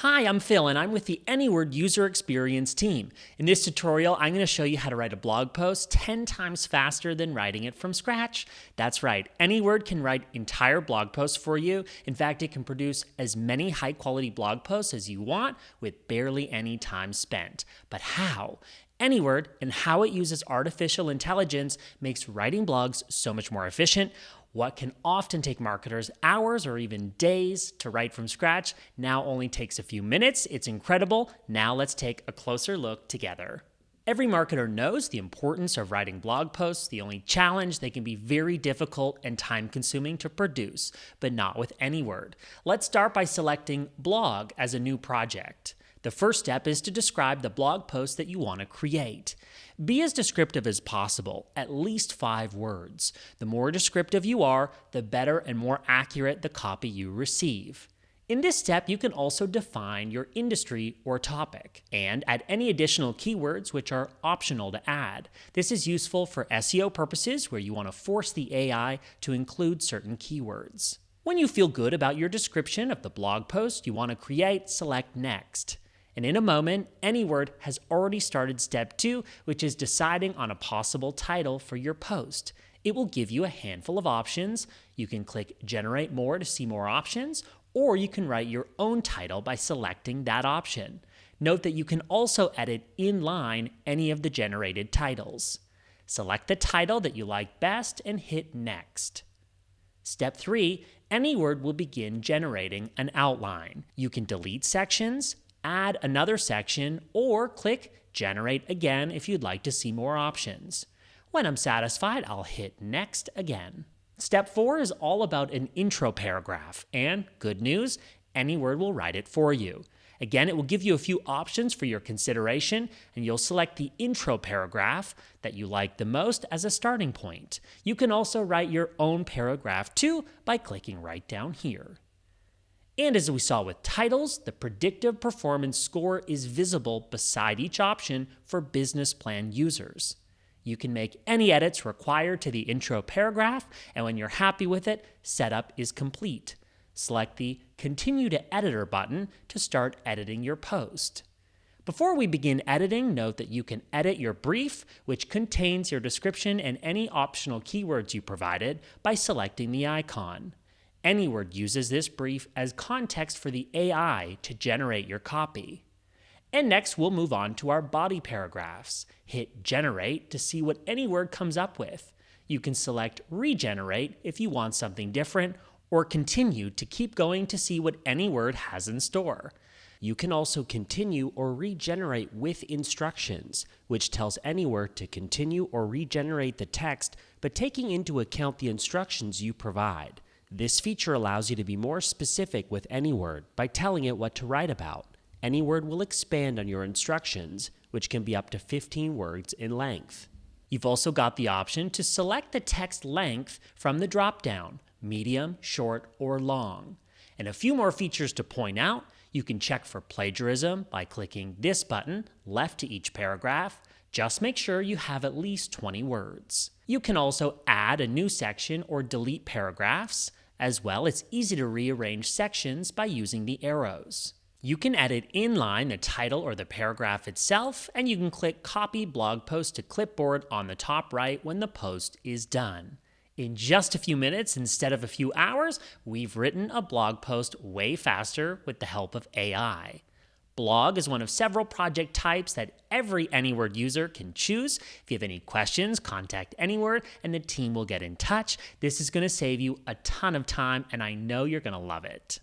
Hi, I'm Phil, and I'm with the Anyword user experience team. In this tutorial, I'm going to show you how to write a blog post 10 times faster than writing it from scratch. That's right, Anyword can write entire blog posts for you. In fact, it can produce as many high-quality blog posts as you want with barely any time spent. But how? Anyword and how it uses artificial intelligence makes writing blogs so much more efficient. What can often take marketers hours or even days to write from scratch now only takes a few minutes. It's incredible. Now let's take a closer look together. Every marketer knows the importance of writing blog posts. The only challenge, they can be very difficult and time-consuming to produce, but not with Anyword. Let's start by selecting Blog as a new project. The first step is to describe the blog post that you want to create. Be as descriptive as possible, at least 5 words. The more descriptive you are, the better and more accurate the copy you receive. In this step, you can also define your industry or topic and add any additional keywords which are optional to add. This is useful for SEO purposes where you want to force the AI to include certain keywords. When you feel good about your description of the blog post you want to create, select Next. And in a moment, Anyword has already started step 2, which is deciding on a possible title for your post. It will give you a handful of options. You can click Generate More to see more options, or you can write your own title by selecting that option. Note that you can also edit inline any of the generated titles. Select the title that you like best and hit Next. Step 3, Anyword will begin generating an outline. You can delete sections, add another section, or click Generate again if you'd like to see more options. When I'm satisfied, I'll hit Next again. Step 4 is all about an intro paragraph, and good news, Anyword will write it for you. Again, it will give you a few options for your consideration, and you'll select the intro paragraph that you like the most as a starting point. You can also write your own paragraph too by clicking right down here. And as we saw with titles, the predictive performance score is visible beside each option for business plan users. You can make any edits required to the intro paragraph, and when you're happy with it, setup is complete. Select the Continue to Editor button to start editing your post. Before we begin editing, note that you can edit your brief, which contains your description and any optional keywords you provided, by selecting the icon. Anyword uses this brief as context for the AI to generate your copy. And next, we'll move on to our body paragraphs. Hit Generate to see what Anyword comes up with. You can select Regenerate if you want something different, or Continue to keep going to see what Anyword has in store. You can also continue or regenerate with instructions, which tells Anyword to continue or regenerate the text, but taking into account the instructions you provide. This feature allows you to be more specific with Anyword by telling it what to write about. Anyword will expand on your instructions, which can be up to 15 words in length. You've also got the option to select the text length from the drop-down, medium, short, or long. And a few more features to point out. You can check for plagiarism by clicking this button, left to each paragraph. Just make sure you have at least 20 words. You can also add a new section or delete paragraphs. As well, it's easy to rearrange sections by using the arrows. You can edit inline the title or the paragraph itself, and you can click Copy Blog Post to Clipboard on the top right when the post is done. In just a few minutes instead of a few hours, we've written a blog post way faster with the help of AI. Blog is one of several project types that every Anyword user can choose. If you have any questions, contact Anyword and the team will get in touch. This is going to save you a ton of time, and I know you're going to love it.